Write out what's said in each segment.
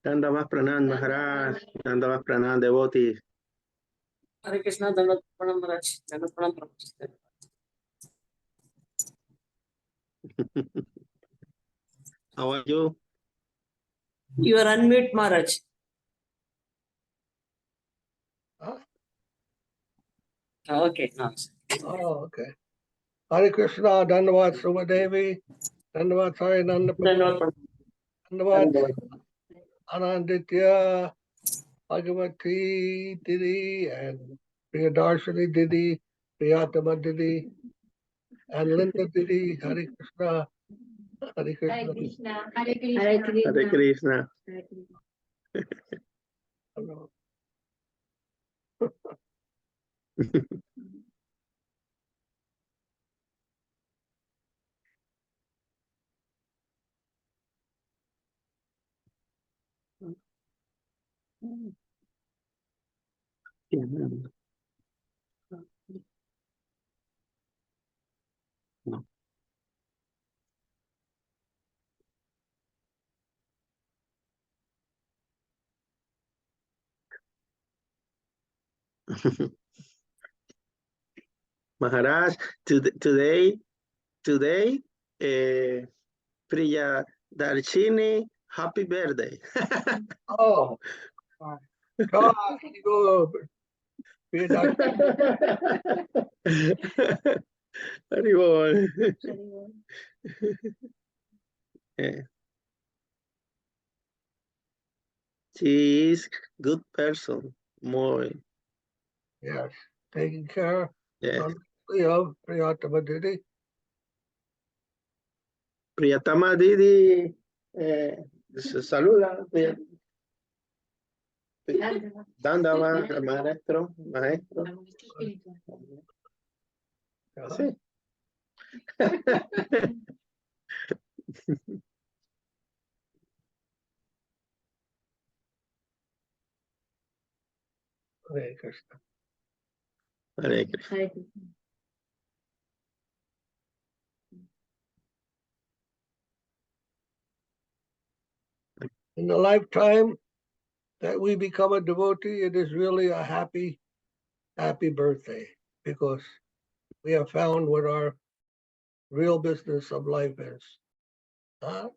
Dandavas Pranam Maharaj, Dandavas Pranam devotees. Hare Krishna, Dandavat Pranam Maharaj, Dandavat Pranam Prabhupada. How are you? You are unmute, Maharaj. Huh? Okay, no. Oh, okay. Hare Krishna, Dandavat Sumadevi, Dandavat Sarinanda Prabhu, Dandavat Dandavat Pranam. Ananditya, Bhagavati Didi, and Priyadarshini Didi, Priyatama Didi, and Linda Didi. Hare Krishna, Hare Krishna. Hare Krishna. Hare Krishna. Hare Krishna. Hare Krishna. Hello. No. Maharaj, today, Priya Darshini, happy birthday. Oh, God, you Priyadarshini. Haribol. Yeah. She is good person. More. Yes, taking care Yeah. of Priyatama Didi. Priyatama Didi. Saluda. Dandava, maestro. Sí. Hare Krishna. Hare Krishna. Hare Krishna. In the lifetime that we become a devotee, it is really a happy birthday, because we have found what our real business of life is. So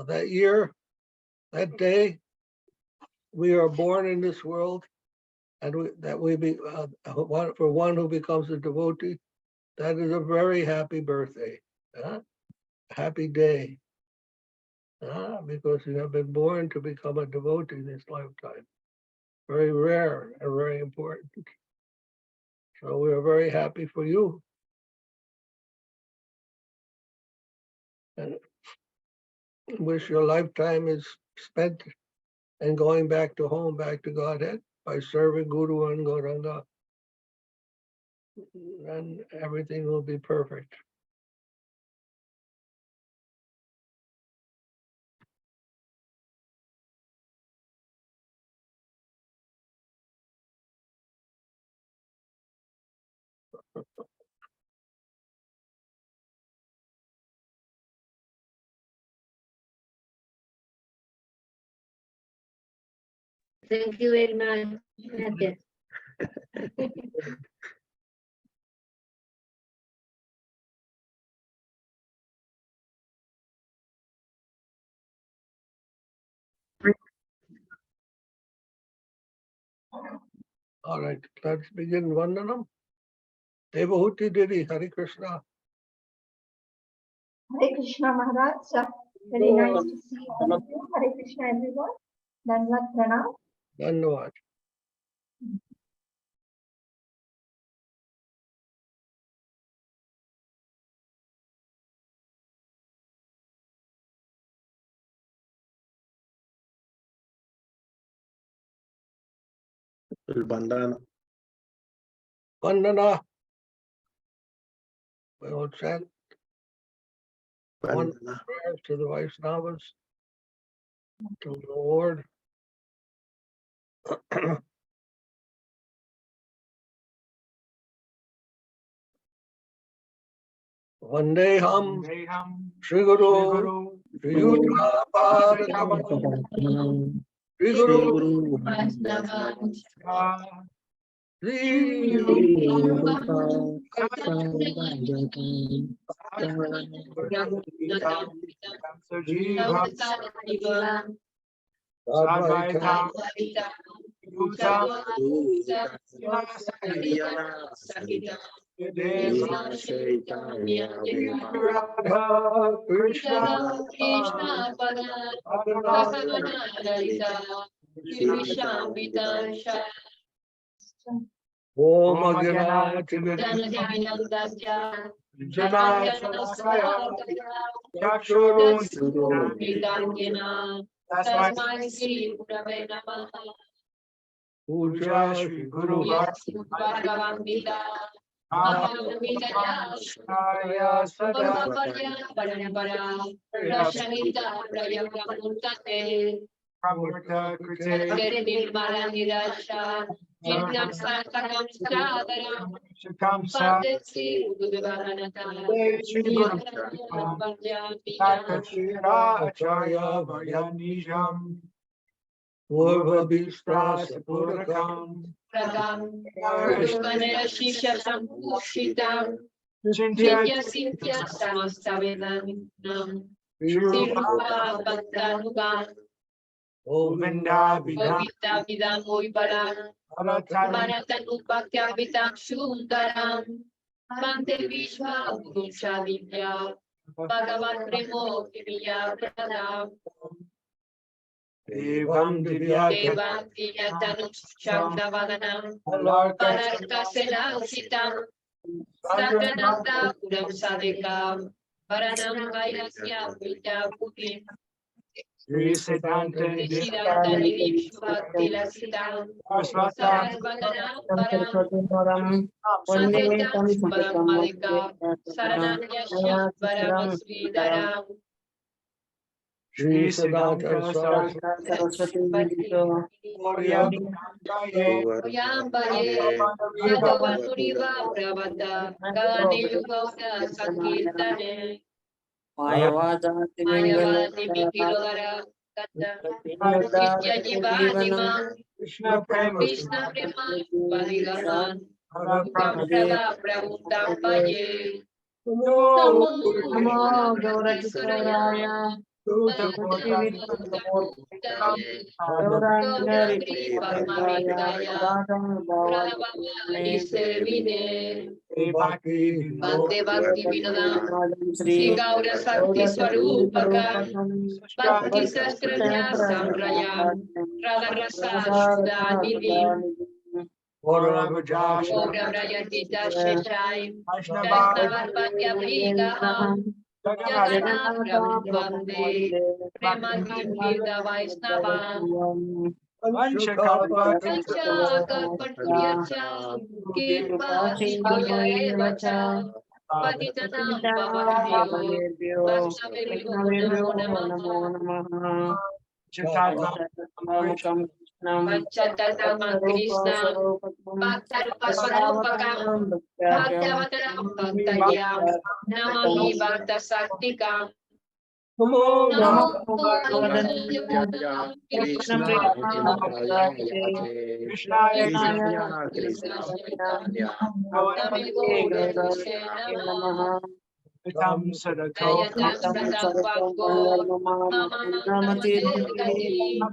that year, that day, we are born in this world, and for one who becomes a devotee, that is a very happy birthday, happy day, because you have been born to become a devotee this lifetime. Very rare and very important. So we are very happy for you. And wish your lifetime is spent and going back to home, back to Godhead, by serving Guru and Gauranga. And everything will be perfect. Thank you very much. Gracias. All right, let's begin Vandanam. Devahuti Didi, Hare Krishna. Hare Krishna Maharaj. Very nice to see all of you. Hare Krishna everyone. Dandavat Pranam. Dhanyavad. El bandana. Vandana. We will chant one Bandana. prayer to the Vaishnavas, to the Lord. Vandeham Shri Guru Shri Yuddha Sri Guru Om Agnati Puja Shri Guru Founder-Acharya Purakam Devam Shri Siddhanta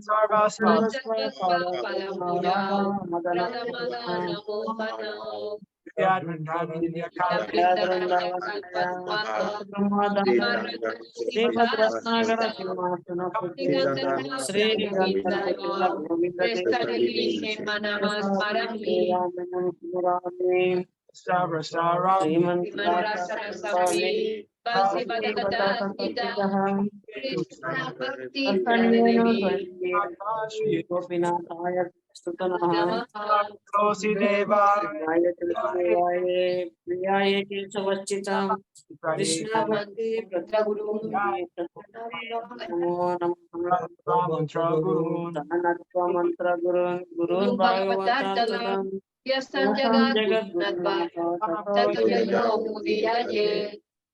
Saraswati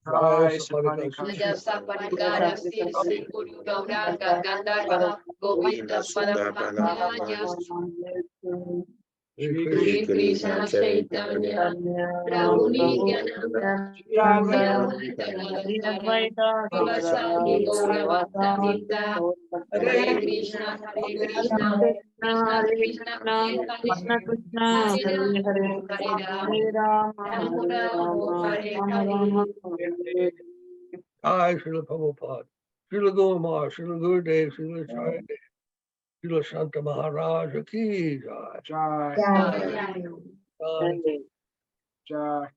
Jai Saparika Shri Krishna Chaitanya Prabhu Hare Krishna, Hare Krishna, Krishna Krishna, Krishna Krishna, Hare Hare, Hare Rama, Hare Rama, Rama Hare. Jai Srila Prabhupada, Srila Gurumar, Srila Gurudev, Srila Acharya, Srila Santa Maharaja ki Jai. Jai,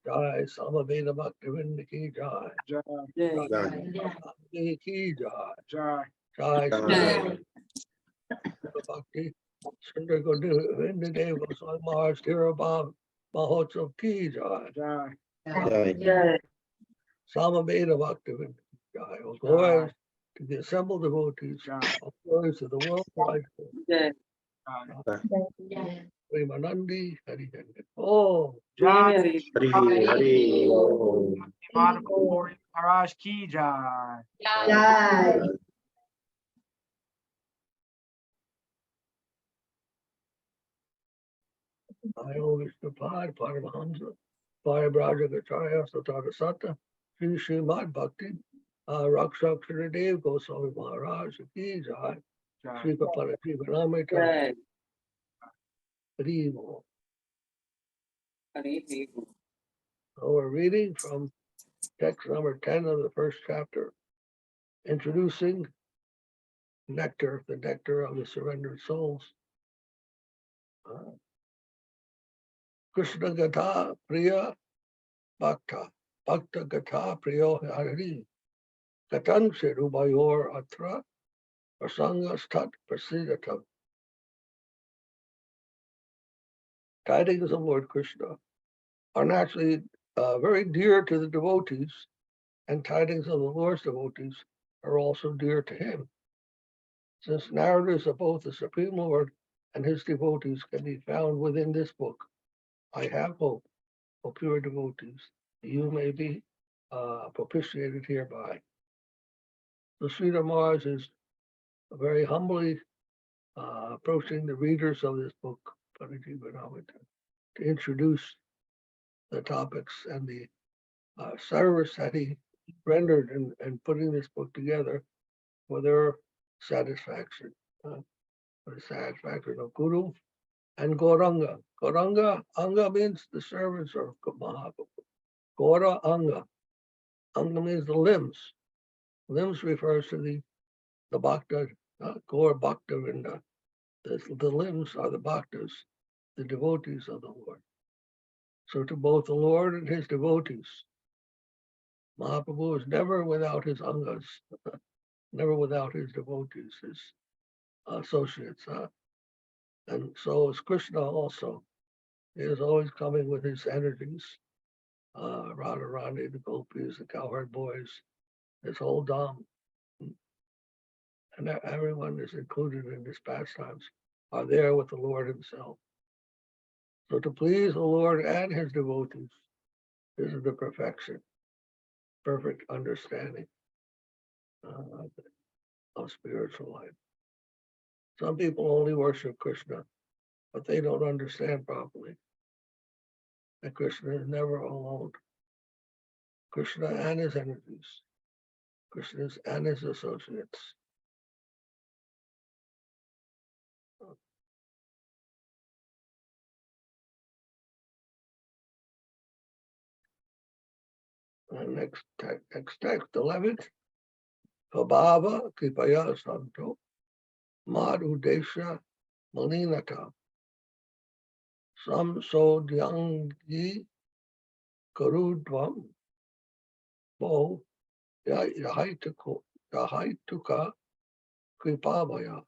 Jai, Samaveda Bhaktivinoda ki Jai. Jai ki Jai. Jai, Srila Bhakti, Sundar Govinda Dev-Goswami Maharaj Tirabhav Mahotsav ki Jai. Samaveda Bhaktivinoda ki Jai. All glories to the assembled devotees, all glories to the world life. Premanandi, Hari Hari. Oh, Hari Hari Om. Maharaj ki jai. I always Sripad, Paramahamsa, Bhakti-Acharya, Sadhu-Sanga, Sripad Bhakti, Rakshak Shri Dev-Goswami Maharaj ki Jai. Sri Prapanna-jivanamrtam. So we're reading from text number 10 of the first chapter, introducing nectar, the nectar of the surrendered souls. Krishna Gatha Priya Bhakta, Bhakta Gatha Priyo Hari, Gatan Sirubayor Atra, Prasanga Stat Prasidatam. Tidings of Lord Krishna are naturally very dear to the devotees, and tidings of the Lord's devotees are also dear to him. Since narratives of both the Supreme Lord and his devotees can be found within this book, I have hope, O pure devotees, that you may be propitiated hereby. So Sridhar Maharaj is very humbly approaching the readers of this book, Prapanna-jivanamrtam, to introduce the topics and the service that he rendered in putting this book together for their satisfaction, for the satisfaction of Guru and Gauranga. Gauranga, Anga means the servants of Mahaprabhu. Gaura Anga. Anga means the limbs. Limbs refers to the Bhakta, Gaur Bhakta Vrinda. The limbs are the Bhaktas, the devotees of the Lord. So to both the Lord and his devotees, Mahaprabhu is never without his Angas, never without his devotees, his associates. And so is Krishna also. He is always coming with his energies. Radharani, the gopis, the cowherd boys, his whole dam. And everyone is included in his pastimes, are there with the Lord himself. So to please the Lord and his devotees, this is the perfection, perfect understanding of spiritual life. Some people only worship Krishna, but they don't understand properly that Krishna is never alone. Krishna and his energies, Krishna and his associates. Next text, 11th. Prabhava Kripaya Santo Mad Udesha Malinata Sam So Dyangi Karudvam Bo Yahaituka Kripavaya.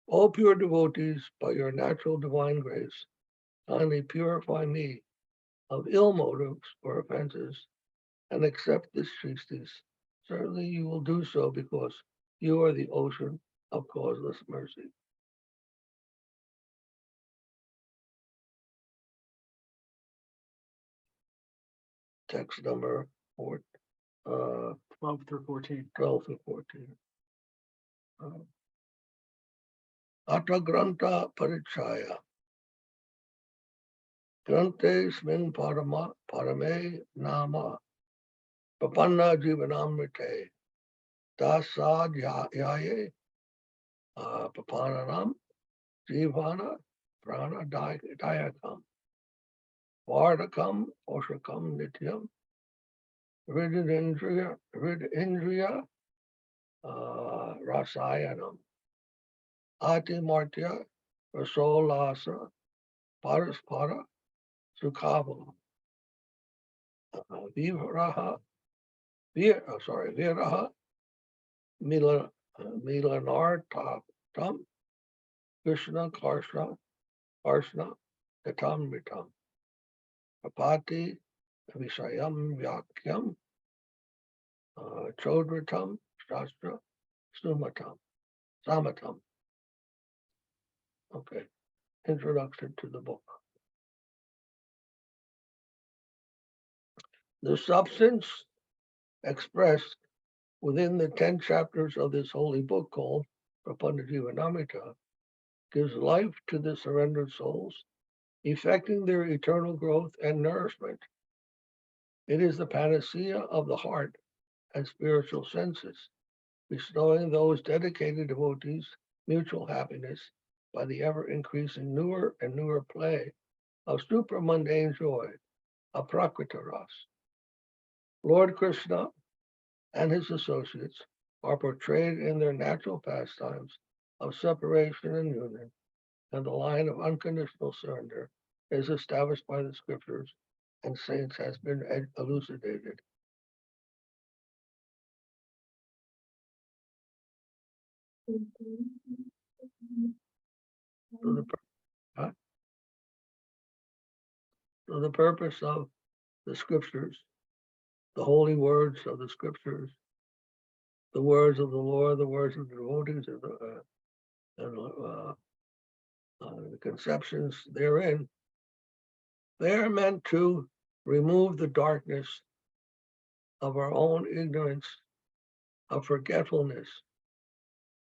All pure devotees, by your natural divine grace, kindly purify me of ill motives or offenses and accept this treatise. Certainly you will do so because you are the ocean of causeless mercy. Text number 12 through 14. 12 to 14. Ata Granta Parichaya. Grantesmin parame nama Prapanna-jivanamrtam Dasad-yaye Prapanna jivana prana dayakam Vardakam Oshakam Nityam Rid Indriya Rasayanam Ati Martya Rasolasa Paraspara Sukhavam Viraha Milanartam Krishna Karshna Katamritam Apati Vishayam Vyakyam Chodritam Shastra Samatam. Okay, introduction to the book. The substance expressed within the 10 chapters of this holy book called Prapanna-jivanamrtam gives life to the surrendered souls, effecting their eternal growth and nourishment. It is the panacea of the heart and spiritual senses, bestowing those dedicated devotees mutual happiness by the ever-increasing newer and newer play of supramundane joy, of prakrita ras. Lord Krishna and his associates are portrayed in their natural pastimes of separation and union, and the line of unconditional surrender is established by the scriptures and saints has been elucidated. So the purpose of the scriptures, the holy words of the scriptures, the words of the Lord, the words of the devotees, and the conceptions therein, they are meant to remove the darkness of our own ignorance, of forgetfulness,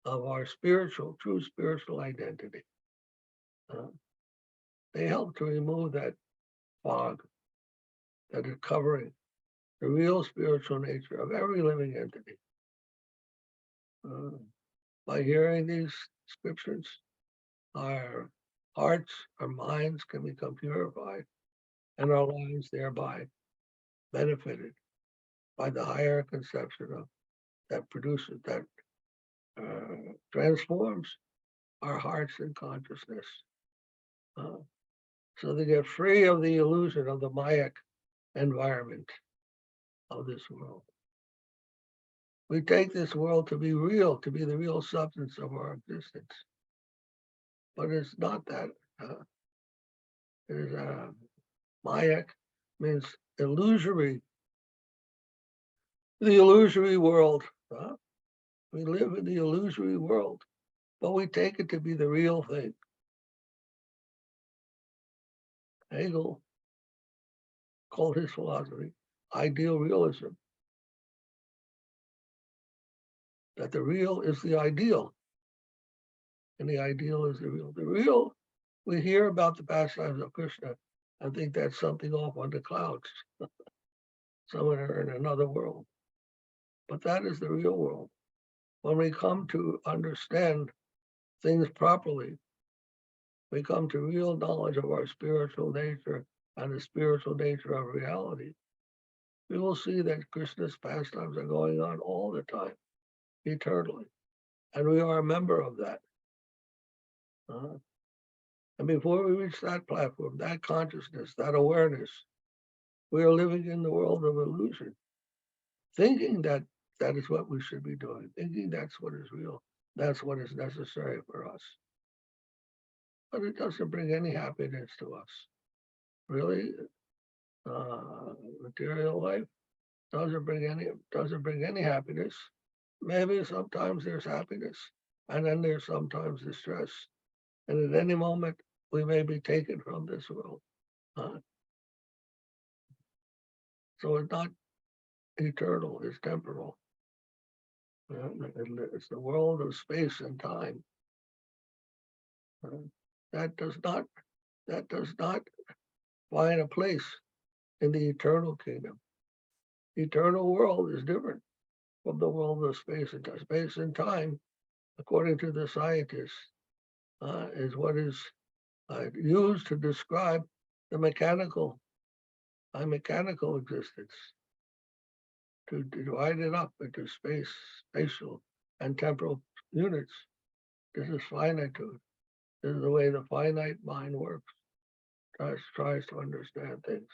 of our true spiritual identity. They help to remove that fog that is covering the real spiritual nature of every living entity. By hearing these scriptures, our hearts, our minds can become purified, and our lives thereby benefited by the higher conception of that produces, that transforms our hearts and consciousness. So they get free of the illusion of the Mayak environment of this world. We take this world to be real, to be the real substance of our existence. But it's not that. It is Mayak means illusory. The illusory world. We live in the illusory world, but we take it to be the real thing. Hegel called his philosophy ideal realism. That the real is the ideal, and the ideal is the real. The real, we hear about the pastimes of Krishna and think that's something off on the clouds, somewhere in another world. But that is the real world. When we come to understand things properly, we come to real knowledge of our spiritual nature and the spiritual nature of reality. We will see that Krishna's pastimes are going on all the time, eternally. And we are a member of that. And before we reach that platform, that consciousness, that awareness, we are living in the world of illusion, thinking that that is what we should be doing, thinking that's what is real, that's what is necessary for us. But it doesn't bring any happiness to us. Really, material life doesn't bring any happiness. Maybe sometimes there's happiness, and then there's sometimes distress. And at any moment, we may be taken from this world. So it's not eternal, is temporal. It's the world of space and time. That does not find a place in the eternal kingdom. The eternal world is different from the world of space and time. Space and time, according to the scientists, is what is used to describe the mechanical existence, to divide it up into spatial, and temporal units. This is finitude. This is the way the finite mind works. Tries to understand things.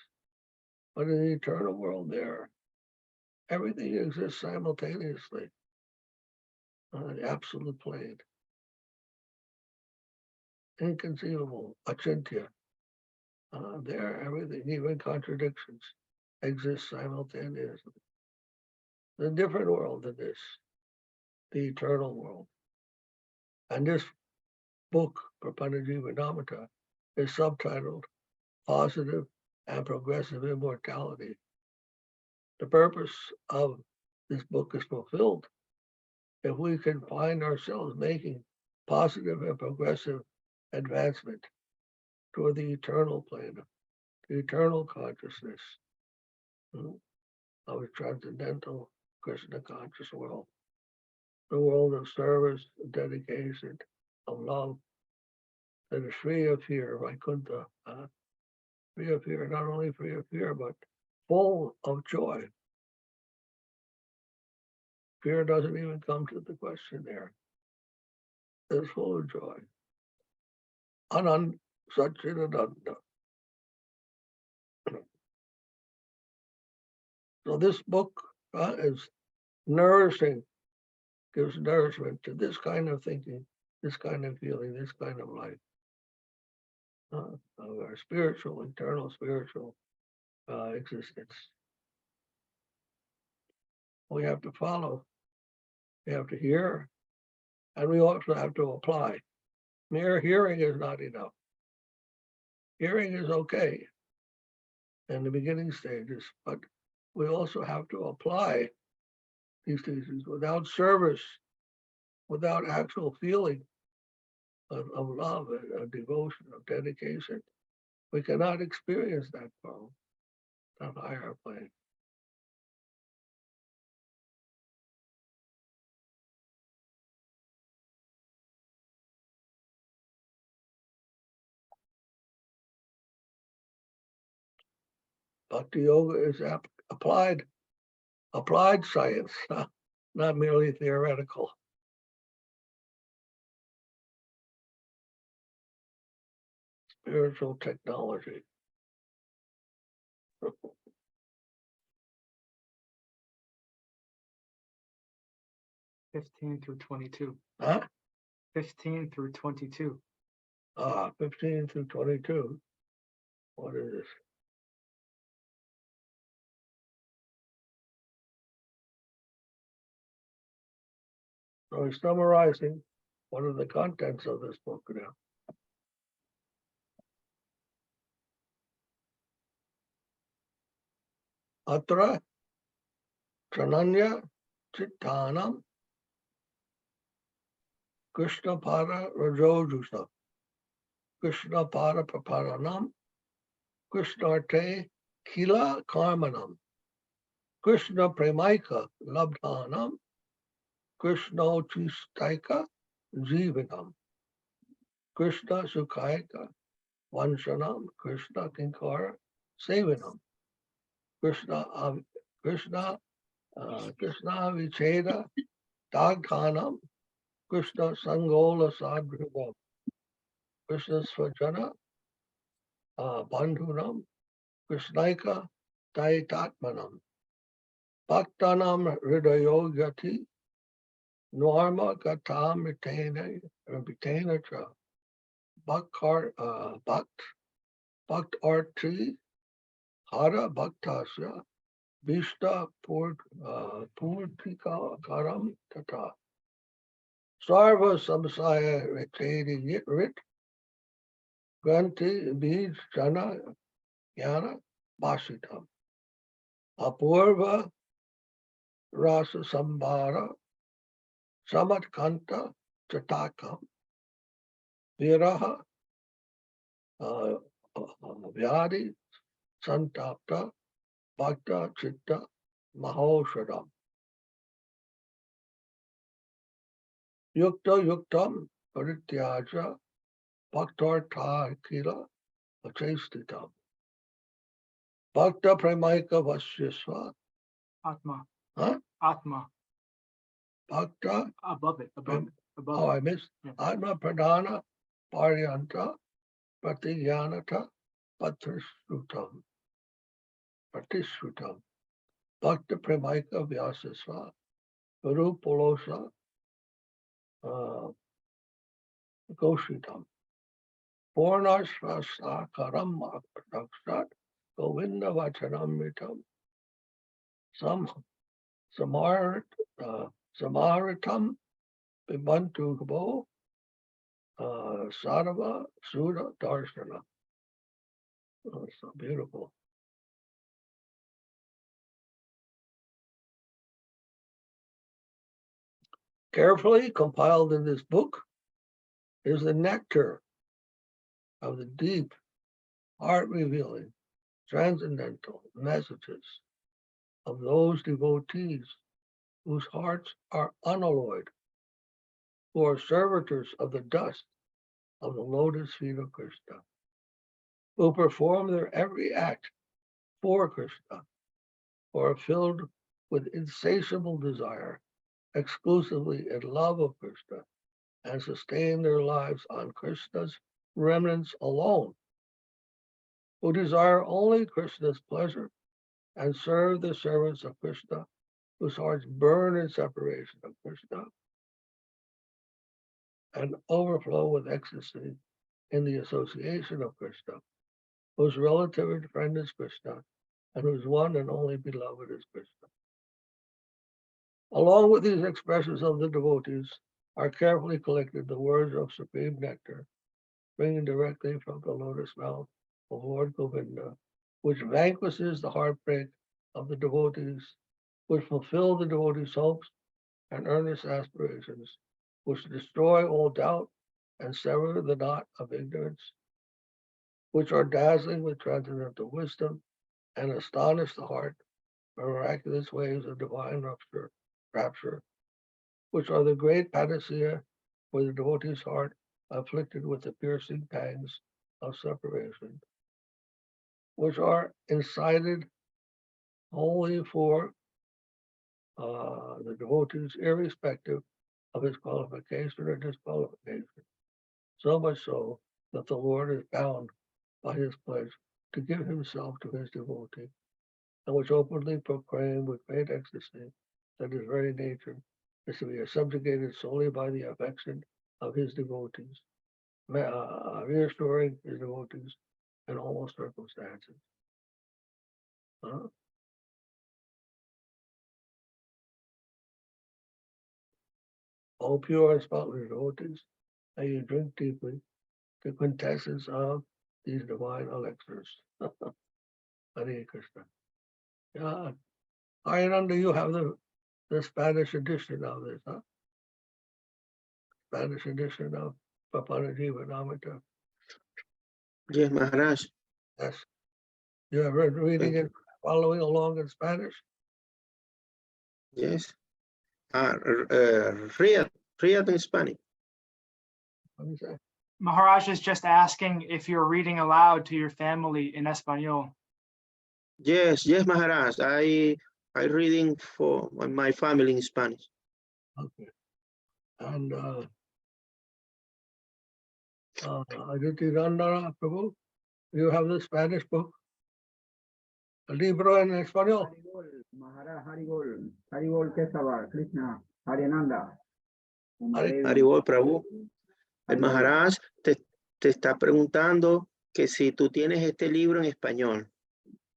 But in the eternal world there, everything exists simultaneously on the absolute plane. Inconceivable, achintya. There, everything, even contradictions, exist simultaneously. It's a different world than this, the eternal world. And this book, Prapanna-jivanamrtam, is subtitled Positive and Progressive Immortality. The purpose of this book is fulfilled if we can find ourselves making positive and progressive advancement toward the eternal plane, the eternal consciousness of a transcendental Krishna conscious world, the world of service, of dedication, of love, that is free of fear, Vaikuntha, free of fear, not only free of fear, but full of joy. Fear doesn't even come to the question there. It's full of joy. Anand sat-cit-ananda. So this book is nourishing, gives nourishment to this kind of thinking, this kind of feeling, this kind of life. Of our spiritual, eternal spiritual existence. We have to follow, we have to hear, and we also have to apply. Mere hearing is not enough. Hearing is okay in the beginning stages, but we also have to apply these teachings. Without service, without actual feeling of love, of devotion, of dedication, we cannot experience that world, that higher plane. Bhakti Yoga is applied science, not merely theoretical. Spiritual technology. 15 through 22. Huh? 15 through 22. 15 through 22. What is this? So he's summarizing one of the contents of this book now. Atra Trananya Chittanam Krishna Para Rajojusa Krishna Para Praparanam Krishnarte Kila Karmanam Krishna Premaika Labdhanam Krishnochistaika Jivanam Krishna Sukhaika Vanshanam Krishna Kinkara Sevanam Krishna Vicheda Dagdhanam Krishna Sangola Sadhrubam Krishna Svajana Bandhunam Krishnaika Daitatmanam Bhaktanam Hridayogati Norma Gatam Ritena Cha Bhakt Arti Hara Bhaktasya Vishta Purtika Karam Tata Sarva Samsaya Ritedi Rit Granti Bij Jana Yana Basitam Apurva rasa sambara samatkanta chatakam viraha vyadi santapta bhakta chitta mahoshadam yukta yuktam parityaja bhaktartha kila achastitam bhakta premaika vasyasva Atma. huh? Atma. Bhakta Above it. Above it. Above oh it. I missed Yeah. Atma Pradhana Paryanta Pratiyanata Patrisrutam Bhakta Premaika Vyasasva Guru Polosa Goshitam Purnashvasa Karam Rakshat Govinda Vachanamritam Samaritam Bibantu Gabo Sadhava Sudha Darshana. Oh, it's so beautiful. Carefully compiled in this book is the nectar of the deep, heart-revealing, transcendental messages of those devotees whose hearts are unalloyed, who are servitors of the dust of the lotus feet of Krishna, who perform their every act for Krishna, who are filled with insatiable desire, exclusively in love of Krishna, and sustain their lives on Krishna's remnants alone, who desire only Krishna's pleasure and serve the servants of Krishna, whose hearts burn in separation of Krishna and overflow with ecstasy in the association of Krishna, whose relative and friend is Krishna, and whose one and only beloved is Krishna. Along with these expressions of the devotees are carefully collected the words of supreme nectar, bringing directly from the lotus mouth of Lord Govinda, which vanquishes the heartbreak of the devotees, which fulfill the devotees' hopes and earnest aspirations, which destroy all doubt and sever the knot of ignorance, which are dazzling with transcendental wisdom and astonish the heart by miraculous waves of divine rapture, which are the great panacea for the devotee's heart afflicted with the piercing pangs of separation, which are incited only for the devotees, irrespective of his qualification or disqualification. So much so that the Lord is bound by his pledge to give himself to his devotee, and which openly proclaim with great ecstasy that his very nature is to be subjugated solely by the affection of his devotees, reassuring his devotees in all circumstances. All pure and spotless devotees, may you drink deeply the quintessence of these divine elixirs. Hare Krishna. Yeah. Ananda, you have the Spanish edition of this, huh? Spanish edition of Prapanna-jivanamrtam. Yes, Maharaj. Yes. You have been reading it, following along in Spanish? Yes. Read in Spanish. What is that? Maharaj is just asking if you're reading aloud to your family in Espanol. Yes, Maharaj. I reading for my family in Spanish. Okay. And Aditi-Nandana Prabhu, you have the Spanish book? El libro en español? Maharaja, Haribol Kesava, Krishna, Harinanda. Haribol Prabhu. El Maharaj te está preguntando que si tú tienes este libro en español.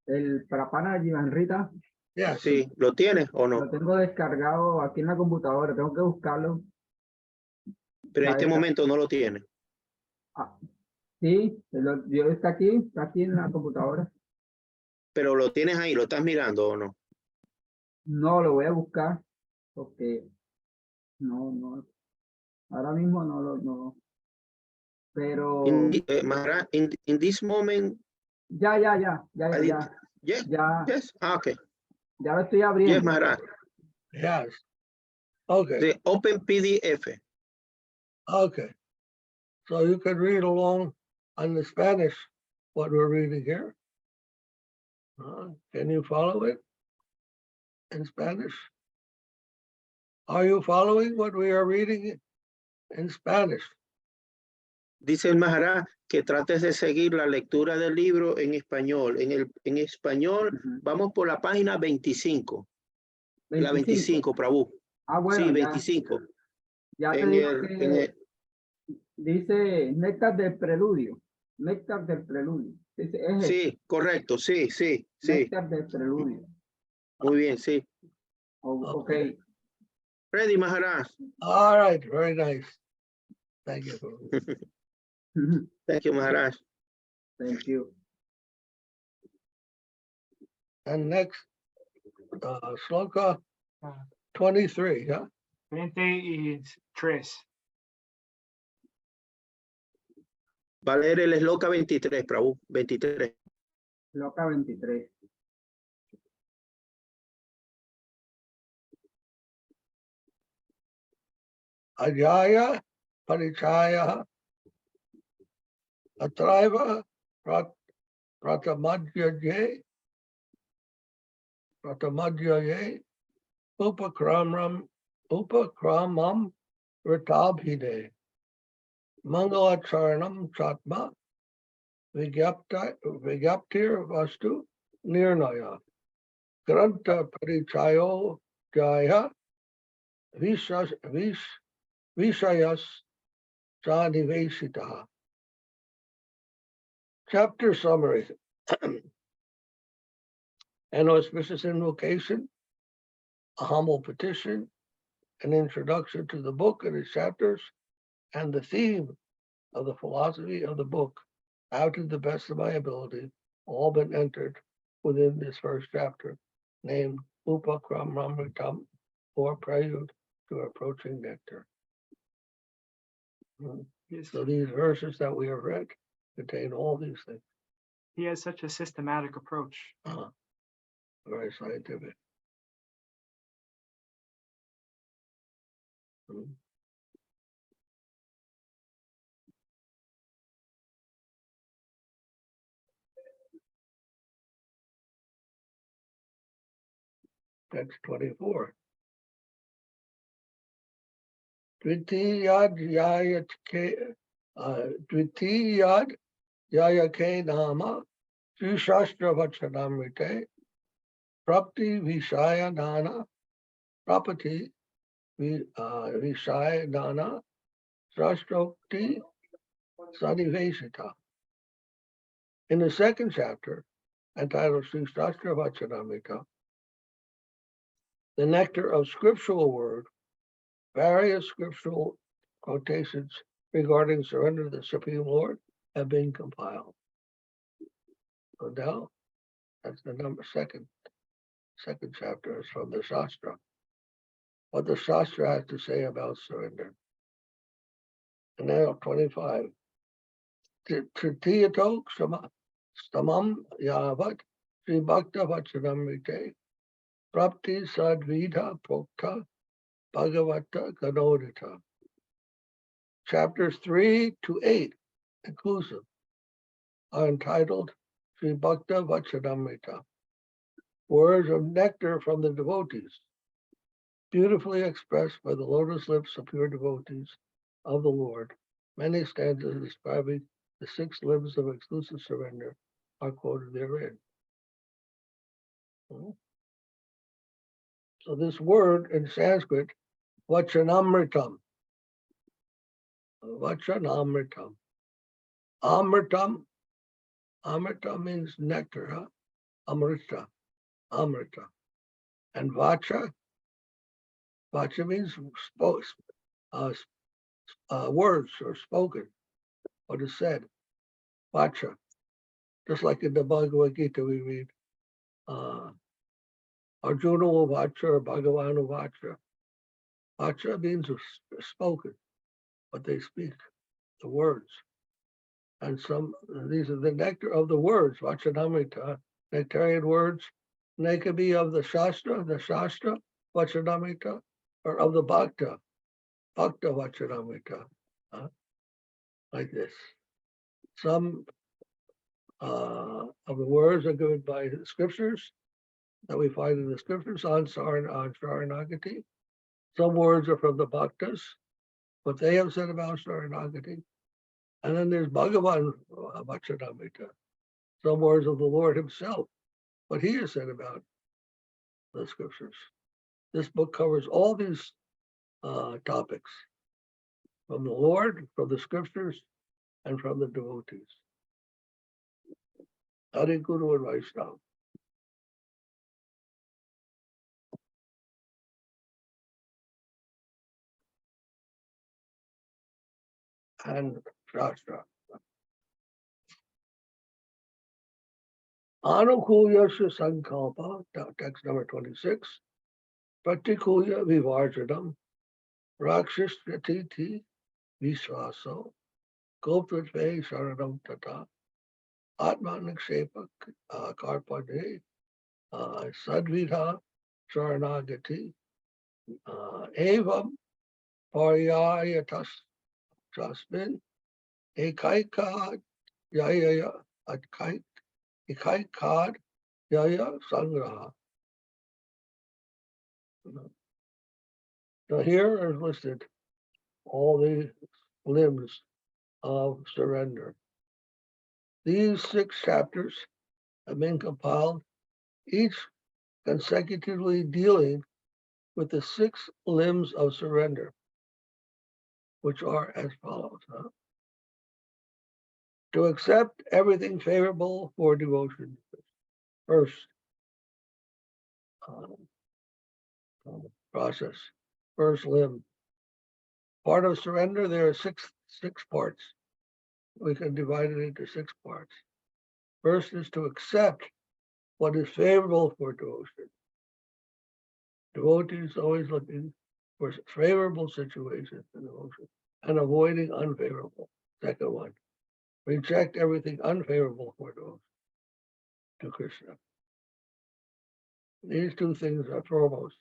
El Prapanna-jivanamrtam. Yes. Sí, ¿lo tienes o no? Lo tengo descargado aquí en la computadora, tengo que buscarlo. Pero en este momento no lo tienes. Sí, está aquí en la computadora. Pero lo tienes ahí, ¿lo estás mirando o no? No, lo voy a buscar porque no, ahora mismo no, pero Maharaj, in this moment, ya, yes, ya yes, okay, lo estoy yes, abriendo. Maharaj. Yes. Okay, The open PDF. okay. So you can read along on the Spanish, what we're reading here. Can you follow it in Spanish? Are you following what we are reading in Spanish? Dice el Maharaj que trates de seguir la lectura del libro en español. En español, Ujú. vamos por la página 25. La 25, Prabhu. Ah, bueno, Sí, ya, 25. ya te En digo el, que en el, dice néctar del preludio. Néctar del preludio. Dice, es este, sí, correcto, sí. néctar del preludio. Muy bien, sí. Ok. Ready, Maharaj. All right, very nice. Thank you. Thank you, Maharaj. Thank you. And next, sloka 23, yeah? 23. Va a leer el esloka 23, Prabhu. 23. Loca 23. Ajaya Parichaya Atraiva Prapanna-jivanamrtam Upakramam Ritabhide Mangalacharanam Chatma Vigyaptir Vastu Nirnaya Granta Parichayo Jaya Vishayas Sanivesitaha. Chapter summary. An auspicious invocation, a humble petition, an introduction to the book and its chapters, and the theme of the philosophy of the book, how to the best of my ability, all been entered within this first chapter, named Upakramamritam, or Prelude to Approaching Nectar. Yes. So these verses that we have read contain all these things. He has such a systematic approach. Very scientific. Text 24. Dvitiyad Yayake Nama Shastra Vachanamrite Prapti Vishaya Nana Prapati Vishaya Nana Srastokti Sanivesita. In the second chapter, entitled Sri Shastra Vachanamrita, the nectar of scriptural word, various scriptural quotations regarding surrender to the Supreme Lord have been compiled. So now, that's the second chapter is from the Shastra. What the Shastra has to say about surrender. And now 25. Tritiyato stamam yavat Sri Bhakta Vachanamrite Prapti Sadvidha Prokta Bhagavata Ganodita. Chapters 3 to 8, inclusive, are entitled Sri Bhakta Vachanamrita, words of nectar from the devotees, beautifully expressed by the lotus lips of pure devotees of the Lord. Many stanzas describing the 6 limbs of exclusive surrender are quoted therein. So this word in Sanskrit, Vachanamritam. Vachanamritam. Amritam means nectar, Amrita. And Vacha means words or spoken, what is said. Vacha. Just like in the Bhagavad Gita we read, Arjuna Uvacha or Bhagavan Uvacha. Vacha means spoken, what they speak, the words. And these are the nectar of the words, Vachanamrita, nectarian words. And they can be of the Shastra, Vachanamrita, or of the Bhakta Vachanamrita, like this. Some of the words are given by the scriptures that we find in the scriptures on Sharanagati. Some words are from the Bhaktas, what they have said about Sharanagati. And then there's Bhagavan Vachanamrita, some words of the Lord himself, what he has said about the scriptures. This book covers all these topics, from the Lord, from the scriptures, and from the devotees. Hare Guru and Vaishnava. And Shastra. Anukulyasya Sankalpa, text number 26. Pratikulya Vivarjanam, Rakshak Visvaso, Gopratve Sharanam Tata, Atma Nikshepa Karpade, Sadvidha Sharanagati, Evam Paryayatas Jasmin, Ekaikad Yaya Ekaikad Yaya Sangraha. Now here is listed all the limbs of surrender. These 6 chapters have been compiled, each consecutively dealing with the 6 limbs of surrender, which are as follows. To accept everything favorable for devotion. First process, first limb. Part of surrender, there are six parts. We can divide it into 6 parts. First is to accept what is favorable for devotion. Devotees always looking for favorable situations in devotion and avoiding unfavorable. Second one, reject everything unfavorable for devotion to Krishna. These 2 things are foremost.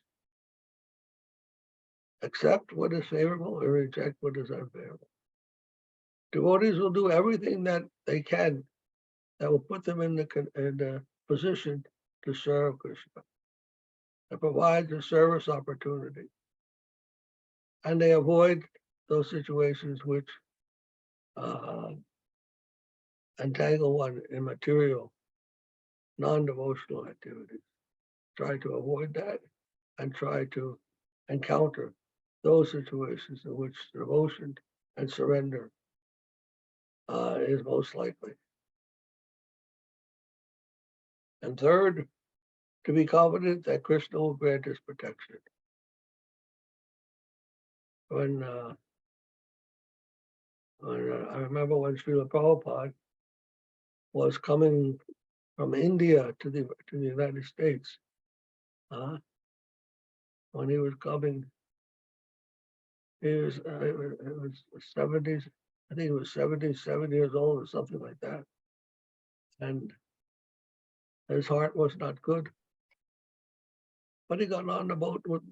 Accept what is favorable or reject what is unfavorable. Devotees will do everything that they can that will put them in the position to serve Krishna, that provides a service opportunity. And they avoid those situations which entangle one in material, non-devotional activities. Try to avoid that and try to encounter those situations in which devotion and surrender is most likely. And third, to be confident that Krishna will grant his protection. When I remember when Srila Prabhupada was coming from India to the United States, when he was coming, it was 70s, I think he was 77 years old or something like that. And his heart was not good. But he got on the boat with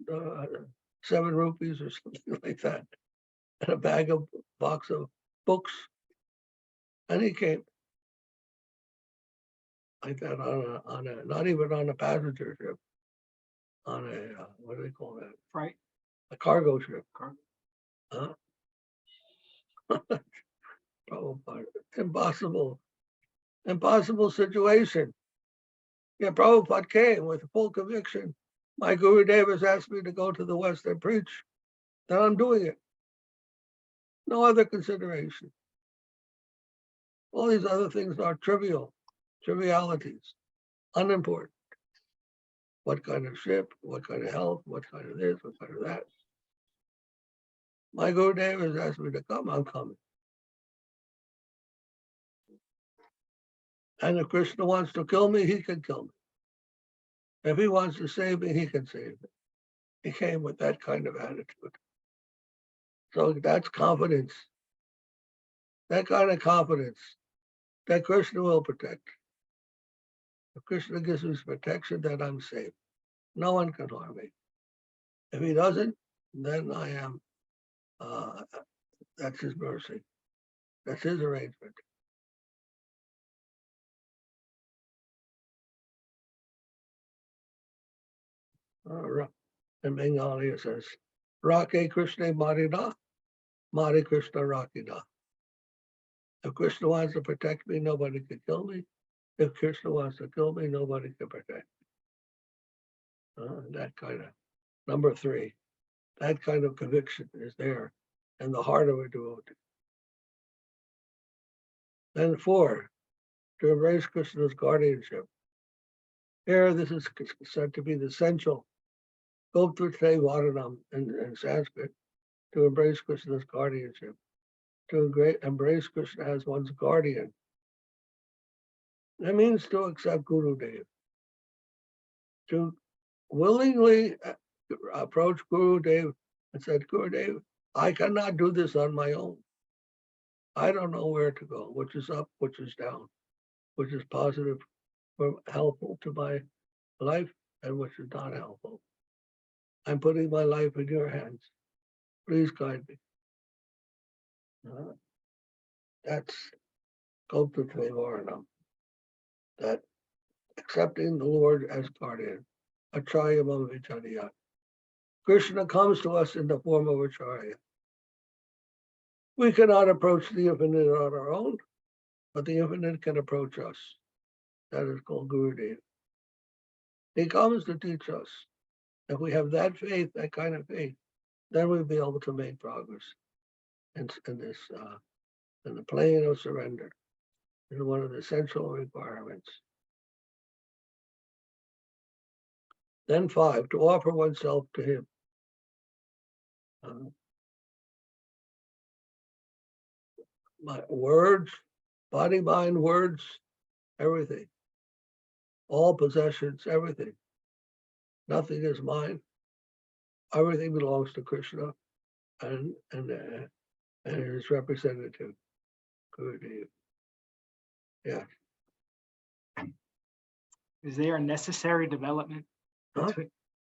7 rupees or something like that, and a box of books. And he came like that on a not even on a passenger ship, on a, what do they call that? Right. A cargo ship. Prabhupada, impossible situation. Yeah, Prabhupada came with full conviction. My Guru Dev has asked me to go to the West and preach. Then I'm doing it. No other consideration. All these other things are trivialities, unimportant. What kind of ship, what kind of health, what kind of this, what kind of that. My Guru Dev has asked me to come, I'm coming. And if Krishna wants to kill me, he can kill me. If he wants to save me, he can save me. He came with that kind of attitude. So that's confidence. That kind of confidence that Krishna will protect. If Krishna gives me protection, then I'm safe. No one can harm me. If he doesn't, then I am, that's his mercy. That's his arrangement. In Bengali it says, Rake Krishna Marina, Mari Krishna Rakina. If Krishna wants to protect me, nobody can kill me. If Krishna wants to kill me, nobody can protect me. That kind of, number 3, that kind of conviction is there in the heart of a devotee. Then 4, to embrace Krishna's guardianship. Here, this is said to be the essential cultivating in Sanskrit, to embrace Krishna's guardianship. To embrace Krishna as one's guardian. That means to accept Guru Dev. To willingly approach Guru Dev and said, Guru Dev, I cannot do this on my own. I don't know where to go, which is up, which is down, which is positive or helpful to my life and which is not helpful. I'm putting my life in your hands. Please guide me. That's cultivating, that accepting the Lord as guardian. Acharya Vicharya. Krishna comes to us in the form of Acharya. We cannot approach the infinite on our own, but the infinite can approach us. That is called Gurudev. He comes to teach us. If we have that faith, that kind of faith, then we'll be able to make progress in the plane of surrender. Is one of the essential requirements. Then 5, to offer oneself to him. My words, body, mind, words, everything. All possessions, everything. Nothing is mine. Everything belongs to Krishna and his representative, Gurudev. Yeah. Is there a necessary development? Huh?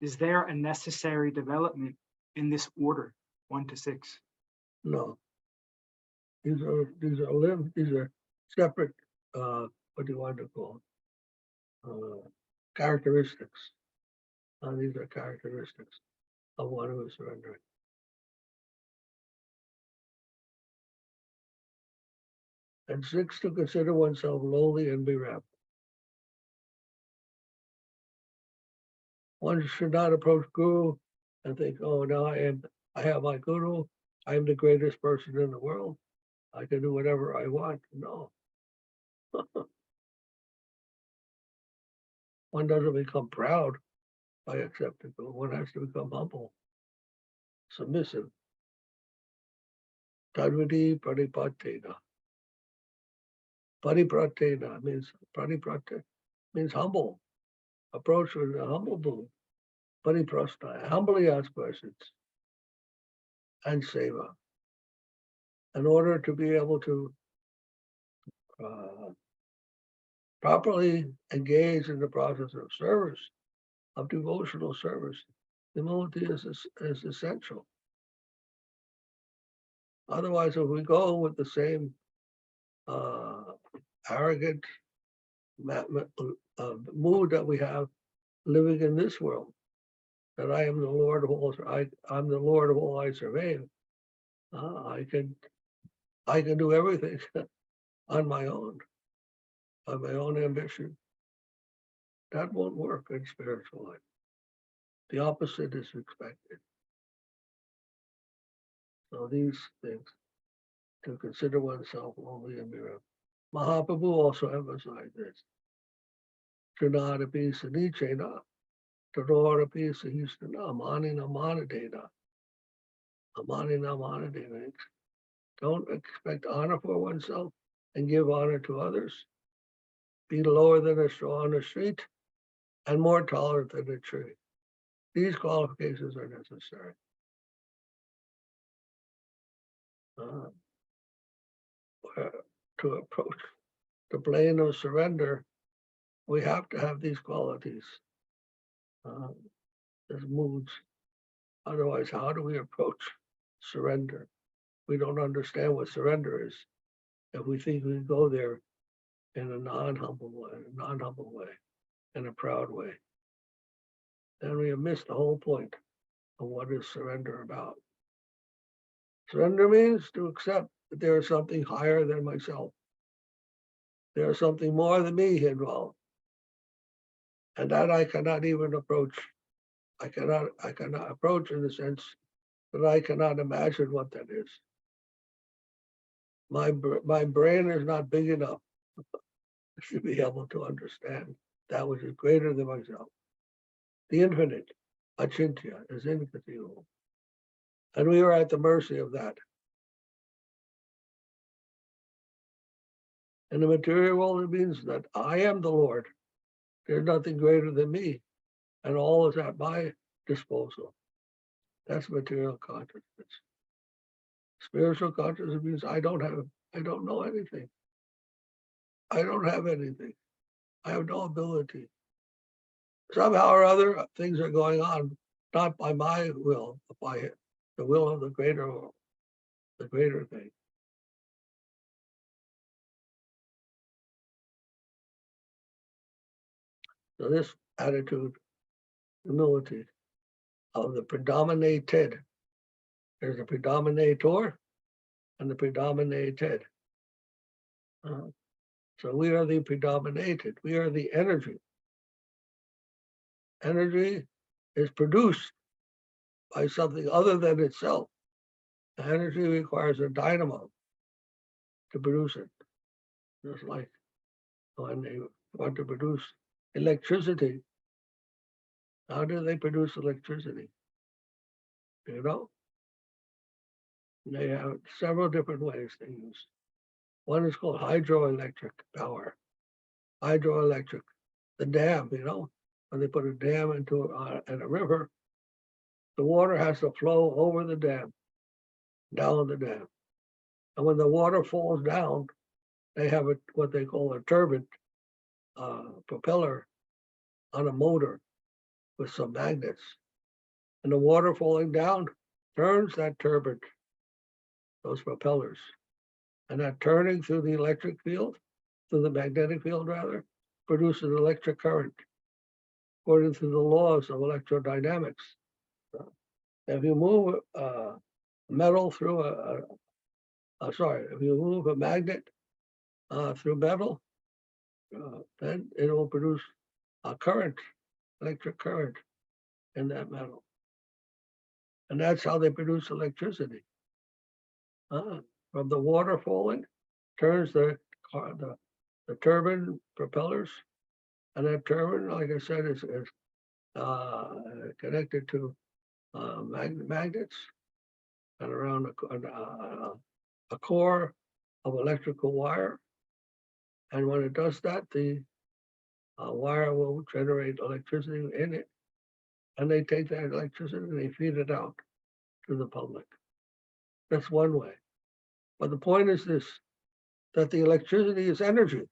Is there a necessary development in this order, 1 to 6? No. These are separate, what do you want to call it? Characteristics. These are characteristics of one who is surrendering. And 6, to consider oneself lowly and bereft. One should not approach Guru and think, oh, now I have my Guru, I'm the greatest person in the world. I can do whatever I want. No. One doesn't become proud by accepting Guru. One has to become humble, submissive. Tadvidi pradipatena. Paripratena means humble. Approach with a humble mood. Pariprastha, humbly ask questions. And seva. In order to be able to properly engage in the process of service, of devotional service, humility is essential. Otherwise, if we go with the same arrogant mood that we have living in this world, that I am the Lord of all, I'm the Lord of all I survey. I can do everything on my own ambition. That won't work in spiritual life. The opposite is expected. So these things, to consider oneself lowly and bereft. Mahaprabhu also emphasized this. Trinadapi sanichena, tarorapi sahistana, amanina manadena. Amanina manadena. Don't expect honor for oneself and give honor to others. Be lower than a straw on the street and more tolerant than a tree. These qualifications are necessary. To approach the plane of surrender, we have to have these qualities, as moods. Otherwise, how do we approach surrender? We don't understand what surrender is if we think we go there in a non-humble way, in a proud way. Then we have missed the whole point of what is surrender about. Surrender means to accept that there is something higher than myself. There is something more than me involved. And that I cannot even approach. I cannot approach in the sense that I cannot imagine what that is. My brain is not big enough to be able to understand that which is greater than myself. The infinite, achintya, is inconceivable. And we are at the mercy of that. In the material world, it means that I am the Lord. There's nothing greater than me, and all is at my disposal. That's material consciousness. Spiritual consciousness means I don't know anything. I don't have anything. I have no ability. Somehow or other, things are going on, not by my will, but by the will of the greater world, the greater thing. So this attitude, humility of the predominated, there's a predominator and the predominated. So we are the predominated, we are the energy. Energy is produced by something other than itself. Energy requires a dynamo to produce it. Just like when they want to produce electricity, how do they produce electricity? You know? They have several different ways they use. One is called hydroelectric power. Hydroelectric, the dam, you know, when they put a dam into in a river, the water has to flow over the dam, down the dam. And when the water falls down, they have what they call a turbine, propeller on a motor with some magnets. And the water falling down turns that turbine, those propellers. And that turning through the electric field, through the magnetic field rather, produces electric current, according to the laws of electrodynamics. If you move metal through if you move a magnet through metal, then it will produce a current, electric current in that metal. And that's how they produce electricity. From the water falling, turns the turbine propellers, and that turbine, like I said, is connected to magnets and around a core of electrical wire. And when it does that, the wire will generate electricity in it. And they take that electricity and they feed it out to the public. That's one way. But the point is this, that the electricity is energy.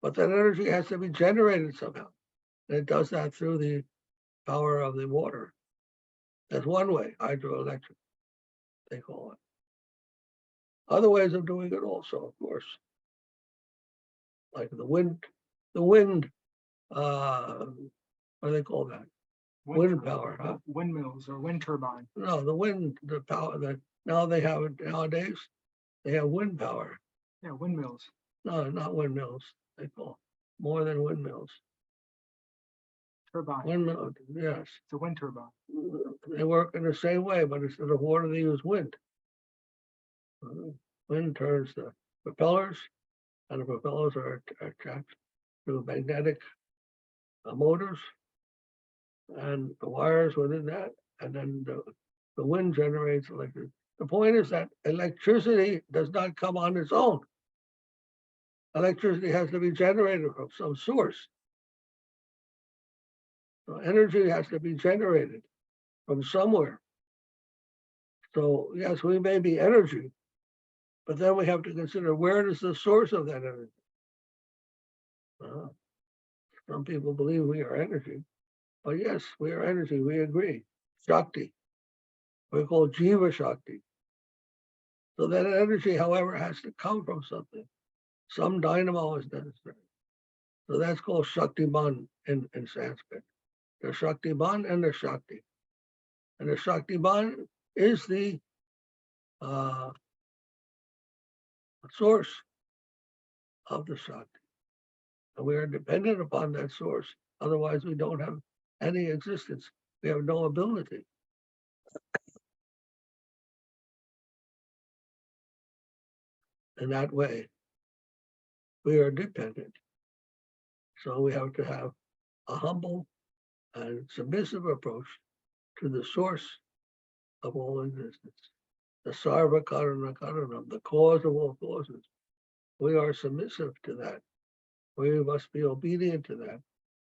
But that energy has to be generated somehow. And it does that through the power of the water. That's one way, hydroelectric, they call it. Other ways of doing it also, of course. Like the wind, what do they call that? Wind power, huh? Windmills or wind turbine. No, the power that now they have it nowadays, they have wind power. Yeah, windmills. No, not windmills, they call more than windmills. Turbine. Windmill, yes. It's a wind turbine. They work in the same way, but instead of water, they use wind. Wind turns the propellers, and the propellers are attached to magnetic motors and the wires within that, and then the wind generates electricity. The point is that electricity does not come on its own. Electricity has to be generated from some source. So energy has to be generated from somewhere. So yes, we may be energy, but then we have to consider where is the source of that energy. Some people believe we are energy, but yes, we are energy, we agree. Shakti, we call Jiva Shakti. So that energy, however, has to come from something. Some dynamo is necessary. So that's called Shaktiman in Sanskrit. The Shaktiman and the Shakti. And the Shaktiman is the source of the Shakti. And we are dependent upon that source. Otherwise, we don't have any existence. We have no ability. In that way, we are dependent. So we have to have a humble and submissive approach to the source of all existence. The Sarva Karana Karanam, the cause of all causes. We are submissive to that. We must be obedient to that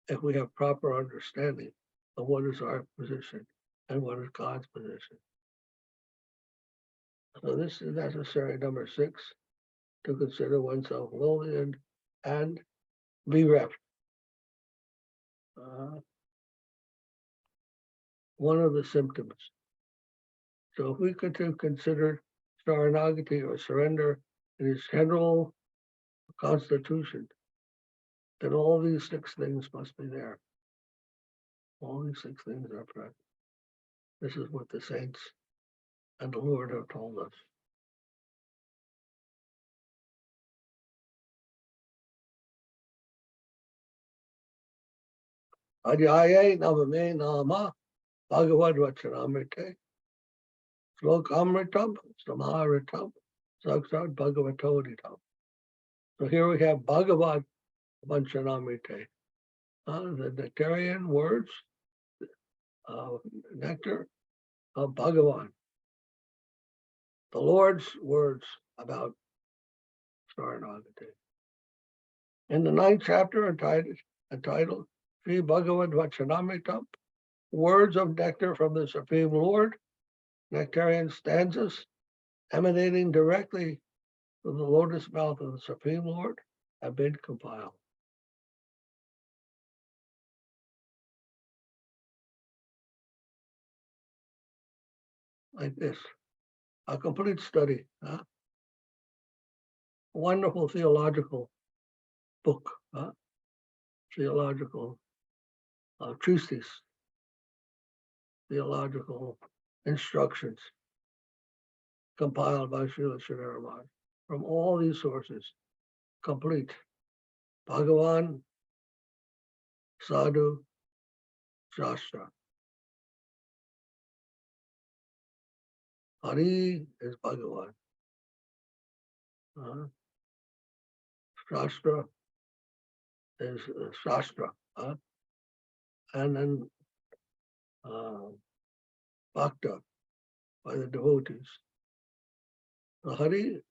if we have proper understanding of what is our position and what is God's position. So this is necessary, number 6, to consider oneself lowly and bereft. One of the symptoms. So if we could consider Sharanagati or surrender in its general constitution, then all these 6 things must be there. All these 6 things are present. This is what the saints and the Lord have told us. Adhyaya Navame Nama Bhagavad Vachanamrite Slokamritam Samaritam Saksat Bhagavatoditam. So here we have Bhagavad Vachanamrite, the nectarian words, nectar of Bhagavan, the Lord's words about Sharanagati. In the 9th chapter entitled Sri Bhagavad Vachanamritam, words of nectar from the Supreme Lord, nectarian stanzas emanating directly from the lotus mouth of the Supreme Lord have been compiled. Like this, a complete study, wonderful theological book, theological treatise, theological instructions compiled by Srila Sridhara from all these sources, complete. Bhagavan, Sadhu, Shastra. Hari is Bhagavan. Shastra is Shastra. And then Bhakta by the devotees. The Hari,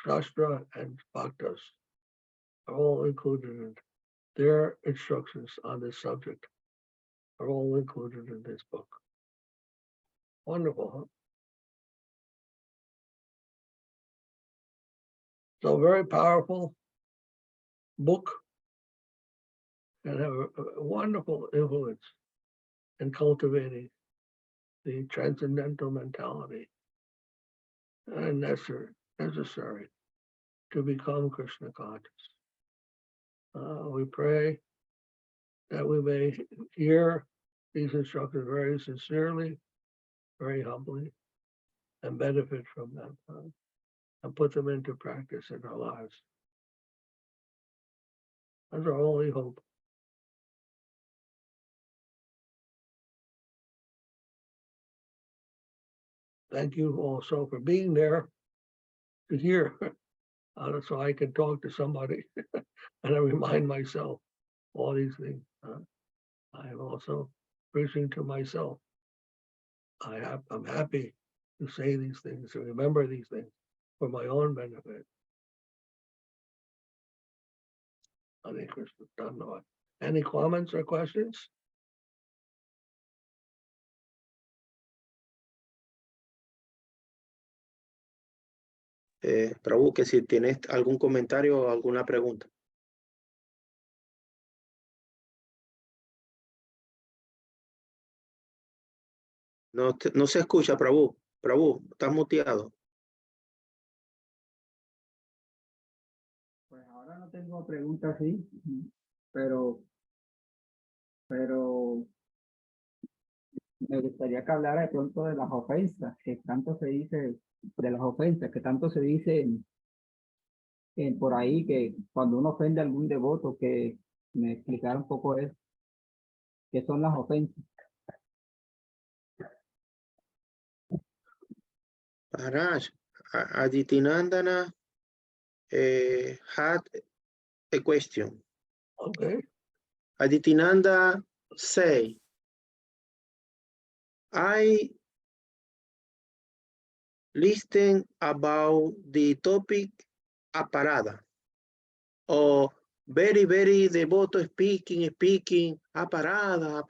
Shastra, and Bhaktas are all included in their instructions on this subject, are all included in this book. Wonderful, huh? So very powerful book and have a wonderful influence in cultivating the transcendental mentality and necessary to become Krishna conscious. We pray that we may hear these instructions very sincerely, very humbly, and benefit from them and put them into practice in our lives. That's our only hope. Thank you also for being there to hear, so I can talk to somebody and I remind myself all these things. I am also preaching to myself. I'm happy to say these things, to remember these things for my own benefit. Hare Krishna. Any comments or questions? Prabhu, que si tienes algún comentario o alguna pregunta. No se escucha, Prabhu. Prabhu, estás muteado. Pues ahora no tengo preguntas así, pero me gustaría que hablara de pronto de las ofensas, que tanto se dice, de las ofensas, que tanto se dice por ahí, que cuando uno ofende a algún devoto, que me explicara un poco eso, qué son las ofensas. Maharaj, Aditinandana had a question. Okay. Aditinanda say, I listen about the topic aparada. Or very, very devoto speaking, aparada.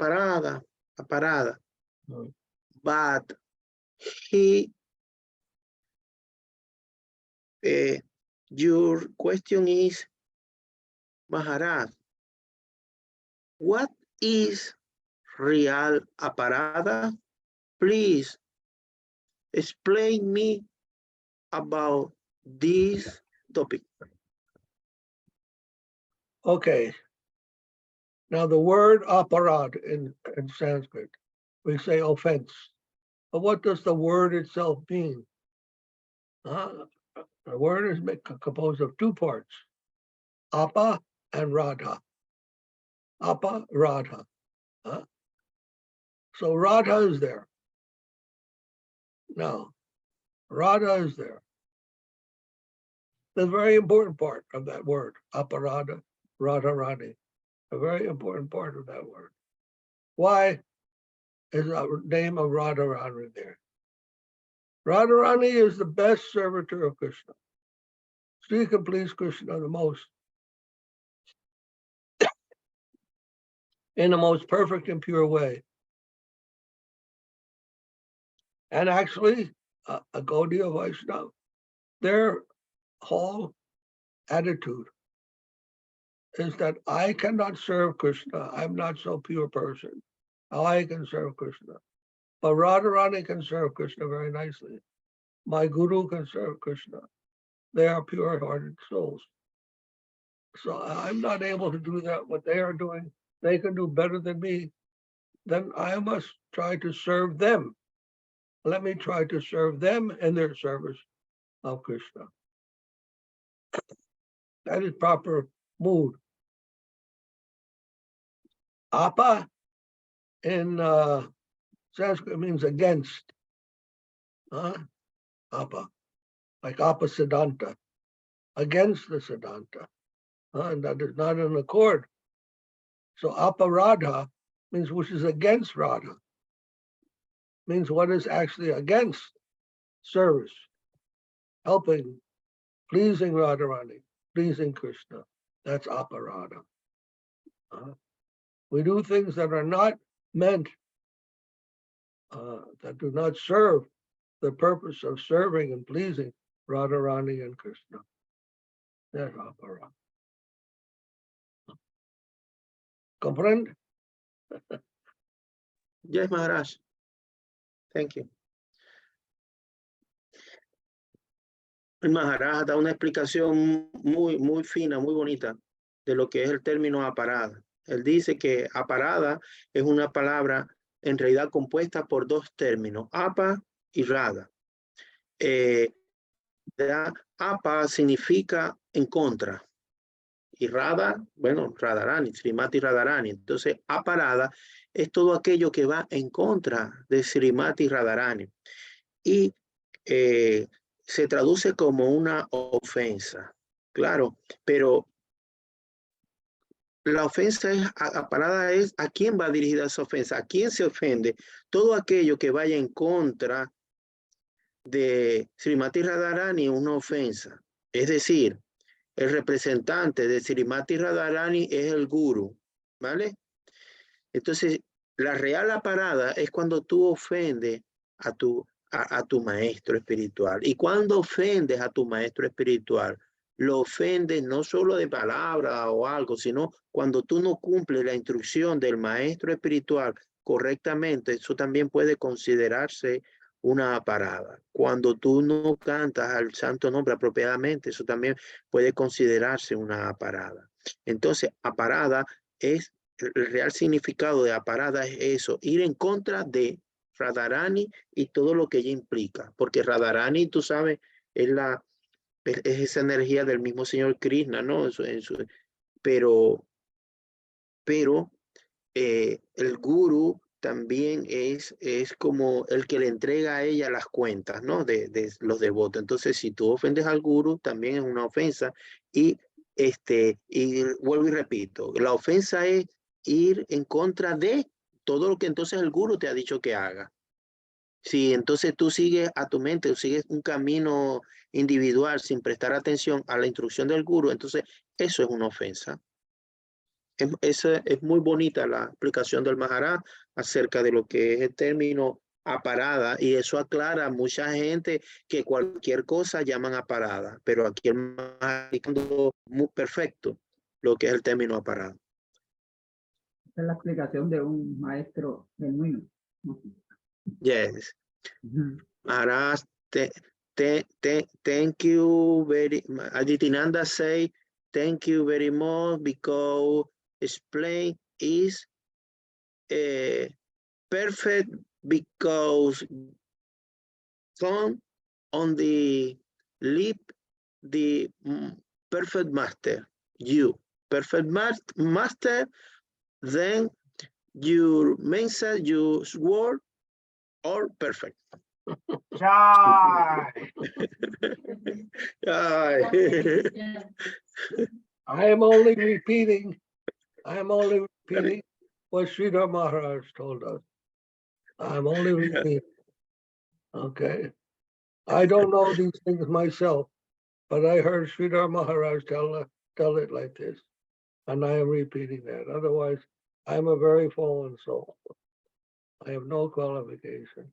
Mm. But he, your question is, Maharaj, what is real aparada? Please explain me about this topic. Okay. Now the word aparad in Sanskrit, we say offense. But what does the word itself mean? The word is composed of two parts, apa and radha. Apa, radha. So radha is there. Now, radha is there. The very important part of that word, aparada, radharani, a very important part of that word. Why is the name of Radharani there? Radharani is the best servitor of Krishna. She can please Krishna the most in the most perfect and pure way. And actually, a Gaudiya Vaishnava, their whole attitude is that I cannot serve Krishna. I'm not so pure person. How I can serve Krishna. But Radharani can serve Krishna very nicely. My guru can serve Krishna. They are pure-hearted souls. So I'm not able to do that. What they are doing, they can do better than me. Then I must try to serve them. Let me try to serve them in their service of Krishna. That is proper mood. Apa in Sanskrit means against. Apa, like apa siddhanta, against the siddhanta. And that is not in accord. So aparadha means which is against radha. Means what is actually against service, helping, pleasing Radharani, pleasing Krishna. That's aparadha. We do things that are not meant, that do not serve the purpose of serving and pleasing Radharani and Krishna. That's aparadha. Comprende? Yes, Maharaj. Thank you. El Maharaj da una explicación muy fina, muy bonita de lo que es el término aparada. Él dice que aparada es una palabra en realidad compuesta por dos términos, apa y rada. Apa significa en contra. Y Radha, bueno, Radharani, Srimati Radharani. Entonces, aparada es todo aquello que va en contra de Srimati Radharani. Y se traduce como una ofensa. Claro, pero la ofensa es, aparada es, ¿a quién va dirigida esa ofensa? ¿A quién se ofende? Todo aquello que vaya en contra de Srimati Radharani es una ofensa. Es decir, el representante de Srimati Radharani es el guru, ¿vale? Entonces, la real aparada es cuando tú ofendes a tu maestro espiritual. Y cuando ofendes a tu maestro espiritual, lo ofendes no solo de palabra o algo, sino cuando tú no cumples la instrucción del maestro espiritual correctamente, eso también puede considerarse una parada. Cuando tú no cantas al santo nombre apropiadamente, eso también puede considerarse una parada. Entonces, aparada es, el real significado de aparada es eso, ir en contra de Radharani y todo lo que ella implica, porque Radharani, tú sabes, es esa energía del mismo señor Krishna, ¿no? Pero el guru también es como el que le entrega a ella las cuentas, ¿no? De los devotos. Entonces, si tú ofendes al guru, también es una ofensa. Y vuelvo y repito, la ofensa es ir en contra de todo lo que entonces el guru te ha dicho que haga. Si entonces tú sigues a tu mente, sigues un camino individual sin prestar atención a la instrucción del guru, entonces eso es una ofensa. Es muy bonita la explicación del Maharaja acerca de lo que es el término aparada, y eso aclara a mucha gente que cualquier cosa llaman aparada, pero aquí el Maharaja explicando muy perfecto lo que es el término aparada. Esa es la explicación de un maestro genuino. Yes. Maharaj, thank you very much. Aditinanda say thank you very much because explain is perfect because come on the lip the perfect master, you perfect master, then your message, your word are perfect. Jai. I am only repeating what Sridhar Maharaj told us. I'm only repeating. Okay. I don't know these things myself, but I heard Sridhar Maharaj tell it like this, and I am repeating that. Otherwise, I'm a very fallen soul. I have no qualification.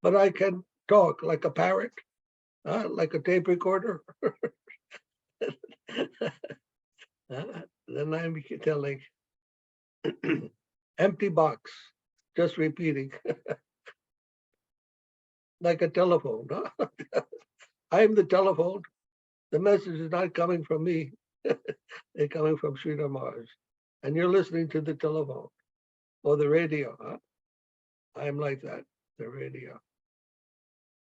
But I can talk like a parrot, like a tape recorder. Then I'm telling empty box, just repeating. Like a telephone. Huh? I'm the telephone. The message is not coming from me. They're coming from Sridhar Maharaj. And you're listening to the telephone or the radio. Huh? I'm like that, the radio.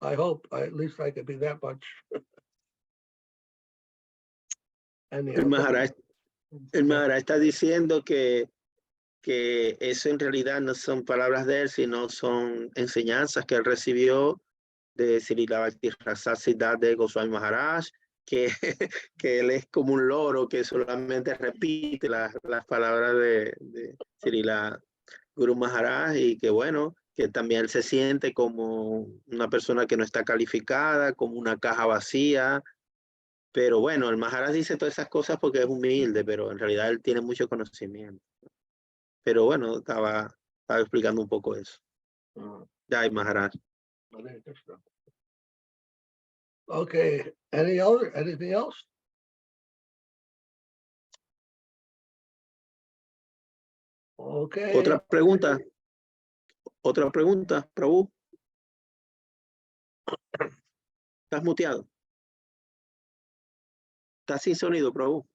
I hope at least I could be that much. El Maharaj está diciendo que eso en realidad no son palabras de él, sino son enseñanzas que él recibió de Srila Bhakti Dev-Goswami Maharaj, que él es como un loro que solamente repite las palabras de Srila Guru Maharaj, y que bueno, que también él se siente como una persona que no está calificada, como una caja vacía. Pero bueno, el Maharaj dice todas esas cosas porque es humilde, pero en realidad él tiene mucho conocimiento. Pero bueno, estaba explicando un poco eso. Jai Maharaj. Okay, anything else? Okay. Otra pregunta, Prabhu. Estás muteado. Estás sin sonido, Prabhu.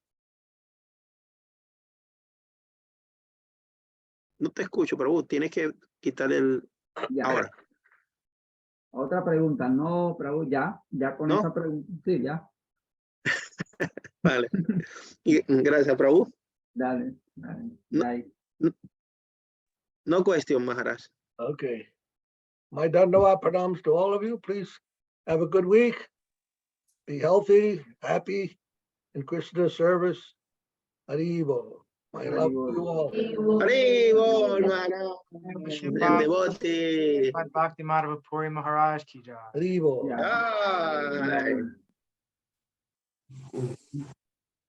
No te escucho, Prabhu. Tienes que quitar el... Ya. Ahora. Otra pregunta, no, Prabhu, ya con ¿No? esa pregunta, sí, ya. Vale. Gracias, Prabhu. Dale. No question, Maharaj. Okay. My Dandava pranams to all of you. Please have a good week. Be healthy, happy, in Krishna's service. Haribo. My love to you all. Haribo, hermano. El devote. Bhakti Madhava Puri Maharaj ki jai. Haribo. Ya. Ay.